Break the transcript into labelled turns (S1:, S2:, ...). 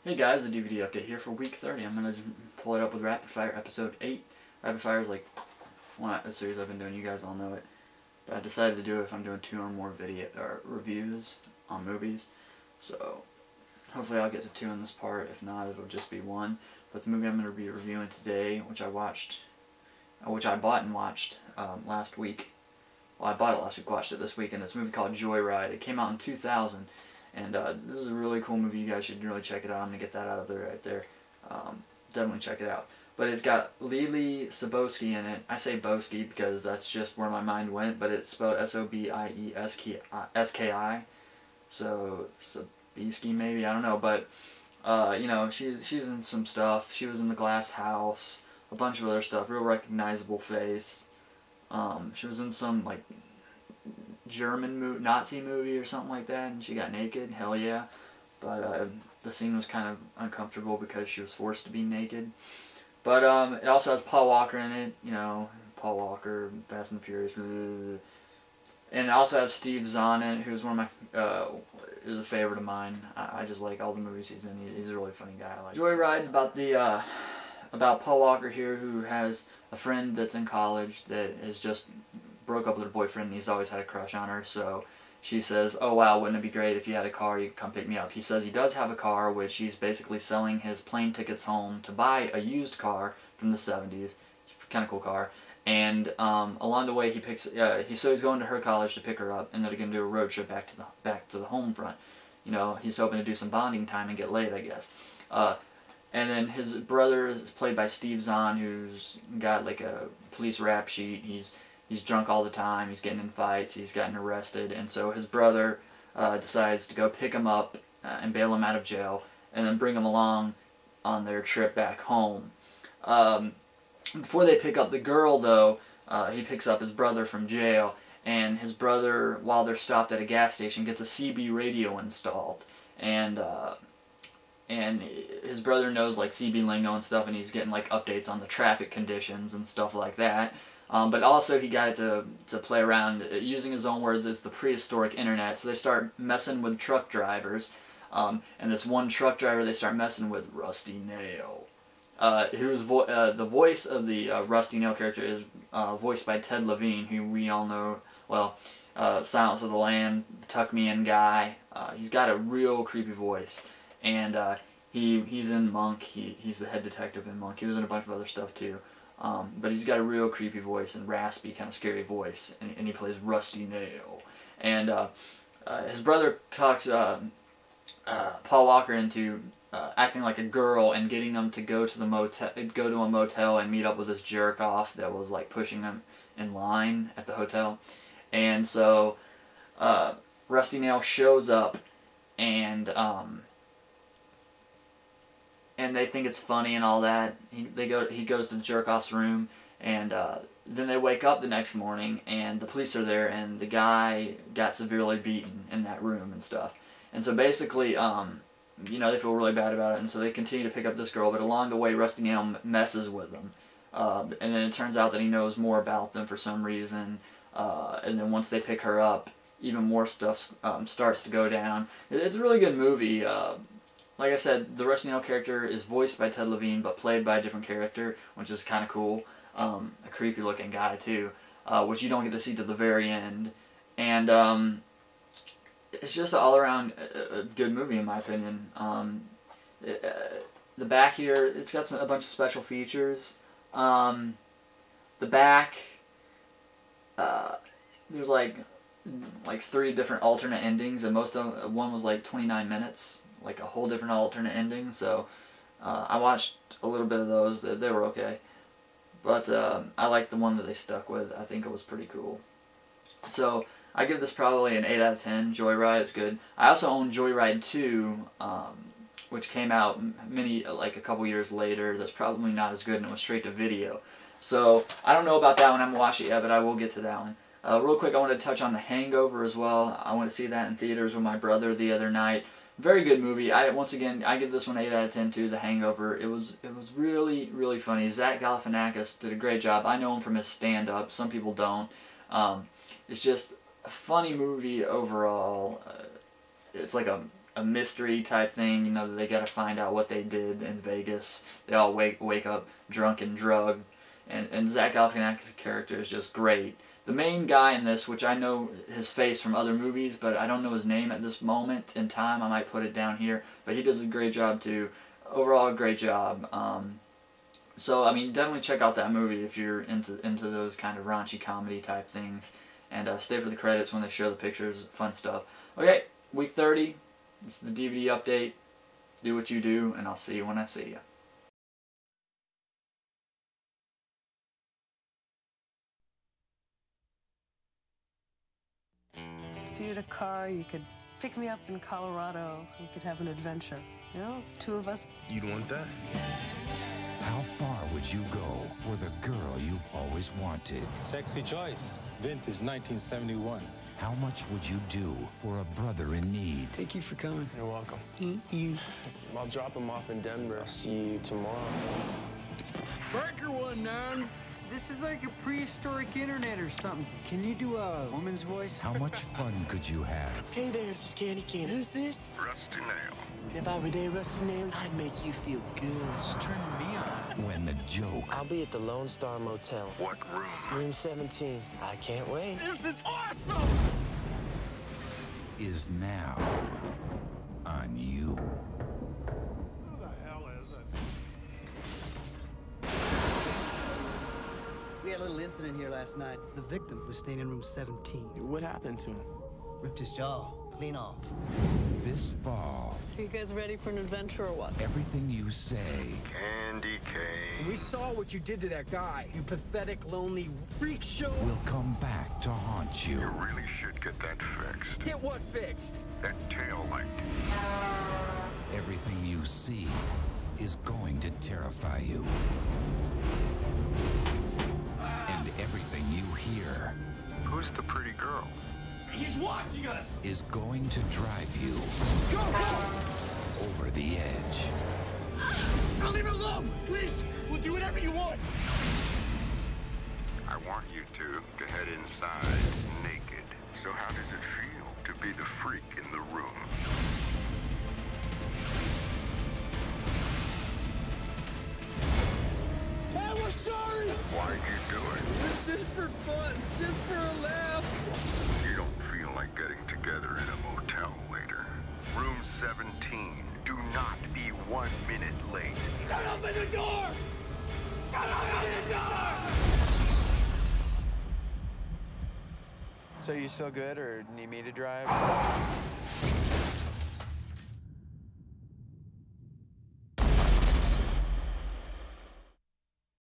S1: Hey guys, the DVD update here for week 30. I'm going to pull it up with Rapid Fire episode 8. Rapid Fire is like one of the series I've been doing. You guys all know it. But I decided to do it if I'm doing 2 or more video or reviews on movies. So hopefully I'll get to 2 in this part. If not, it'll just be 1. But the movie I'm going to be reviewing today, which I bought and watched last week. Well, I bought it last week, watched it this week, and it's a movie called Joyride. It came out in 2000. And this is a really cool movie. You guys should really check it out. I'm going to get that out of there right there. Definitely check it out. But it's got Lily Sobieski in it. I say Boski because that's just where my mind went, but it's spelled S-O-B-I-E-S-K-I. So, Sobieski maybe, I don't know. But, you know, she's in some stuff. She was in The Glass House, a bunch of other stuff. Real recognizable face. She was in some, like, German Nazi movie or something like that, and she got naked. Hell yeah. But the scene was kind of uncomfortable because she was forced to be naked. But it also has Paul Walker in it. You know, Paul Walker, Fast and Furious. And it also has Steve Zahn in it, who's one of my is a favorite of mine. I just like all the movies he's in. He's a really funny guy. I like. Joyride's about Paul Walker here, who has a friend that's in college that is just broke up with her boyfriend, and he's always had a crush on her. So she says, "Oh wow, wouldn't it be great if you had a car, you could come pick me up." He says he does have a car, which he's basically selling his plane tickets home to buy a used car from the 70s. It's a kind of cool car. And along the way, he's going to her college to pick her up, and they're going to do a road trip back to the home front. You know, he's hoping to do some bonding time and get laid, I guess. And then his brother is played by Steve Zahn, who's got like a police rap sheet. He's drunk all the time, he's getting in fights, he's gotten arrested, and so his brother decides to go pick him up and bail him out of jail, and then bring him along on their trip back home. Before they pick up the girl, though, he picks up his brother from jail, and his brother, while they're stopped at a gas station, gets a CB radio installed, and his brother knows like CB lingo and stuff, and he's getting like updates on the traffic conditions and stuff like that. But also he got it to play around, using his own words, it's the prehistoric internet. So they start messing with truck drivers. And this one truck driver they start messing with, Rusty Nail. The voice of the Rusty Nail character is voiced by Ted Levine, who we all know, well, Silence of the Lamb, Tuck Me In guy. He's got a real creepy voice. And he's in Monk. He's the head detective in Monk. He was in a bunch of other stuff too. But he's got a real creepy voice and raspy, kind of scary voice, and he plays Rusty Nail. And his brother talks Paul Walker into acting like a girl and getting him to go to a motel and meet up with this jerk off that was like pushing him in line at the hotel. And so Rusty Nail shows up, and they think it's funny and all that. He goes to the jerk-off's room, and then they wake up the next morning, and the police are there, and the guy got severely beaten in that room and stuff. And so basically, you know, they feel really bad about it, and so they continue to pick up this girl, but along the way, Rusty Nail messes with them. And then it turns out that he knows more about them for some reason, and then once they pick her up, even more stuff starts to go down. It's a really good movie. Like I said, the Rusty Nail character is voiced by Ted Levine, but played by a different character, which is kind of cool. A creepy looking guy too, which you don't get to see to the very end. And it's just an all around good movie in my opinion. The back here, it's got a bunch of special features. The back, there's like 3 different alternate endings, and one was like 29 minutes. Like a whole different alternate ending, so I watched a little bit of those. They were okay, but I liked the one that they stuck with. I think it was pretty cool. So I give this probably an 8 out of 10. Joyride is good. I also own Joyride 2, which came out a couple years later. That's probably not as good, and it was straight to video. So I don't know about that one. I haven't watched it yet, but I will get to that one. Real quick, I want to touch on The Hangover as well. I went to see that in theaters with my brother the other night. Very good movie. Once again, I give this one 8 out of 10 too, The Hangover. It was really, really funny. Zach Galifianakis did a great job. I know him from his stand-up. Some people don't. It's just a funny movie overall. It's like a a mystery type thing. You know, they got to find out what they did in Vegas. They all wake up drunk and drugged, and Zach Galifianakis' character is just great. The main guy in this, which I know his face from other movies, but I don't know his name at this moment in time. I might put it down here, but he does a great job too. Overall, a great job. So I mean, definitely check out that movie if you're into those kind of raunchy comedy type things, and stay for the credits when they show the pictures. Fun stuff. Okay, week 30. It's the DVD update. Do what you do, and I'll see you when I see you.
S2: If you had a car, you could pick me up in Colorado. We could have an adventure. You know, the two of us.
S3: You'd want that?
S4: How far would you go for the girl you've always wanted?
S5: Sexy choice. Vintage 1971.
S4: How much would you do for a brother in need?
S3: Thank you for coming. You're welcome. I'll drop him off in Denver. I'll see you tomorrow.
S6: Breaker 19. This is like a prehistoric internet or something. Can you do a woman's voice?
S4: How much fun could you have?
S7: Hey there, this is Candy Cane. Who's this?
S8: Rusty Nail.
S7: If I were there, Rusty Nail, I'd make you feel good.
S6: Just turning me on.
S4: When the joke
S7: I'll be at the Lone Star Motel.
S8: What room?
S7: Room 17. I can't wait.
S6: This is awesome!
S4: is now on you.
S9: Who the hell is it?
S10: We had a little incident here last night. The victim was staying in room 17.
S3: What happened to him?
S10: Ripped his jaw clean off.
S4: This fall,
S2: So you guys ready for an adventure or what?
S4: everything you say
S8: Candy cane.
S6: We saw what you did to that guy, you pathetic, lonely freak show.
S4: will come back to haunt you.
S8: You really should get that fixed.
S6: Get what fixed?
S8: That tail light.
S4: Everything you see is going to terrify you. And everything you hear
S8: Who's the pretty girl?
S6: He's watching us!
S4: is going to drive you
S6: Go, go!
S4: over the edge.
S6: I'll leave it alone! Please! We'll do whatever you want!
S8: I want you to head inside naked. So how does it feel to be the freak in the room?
S6: Hey, we're sorry!
S8: Why'd you do it?
S6: This is for fun, just for a laugh.
S8: You don't feel like getting together in a motel later. Room 17. Do not be 1 minute late.
S6: Don't open the door! Don't open the door!
S3: So you still good, or need me to drive?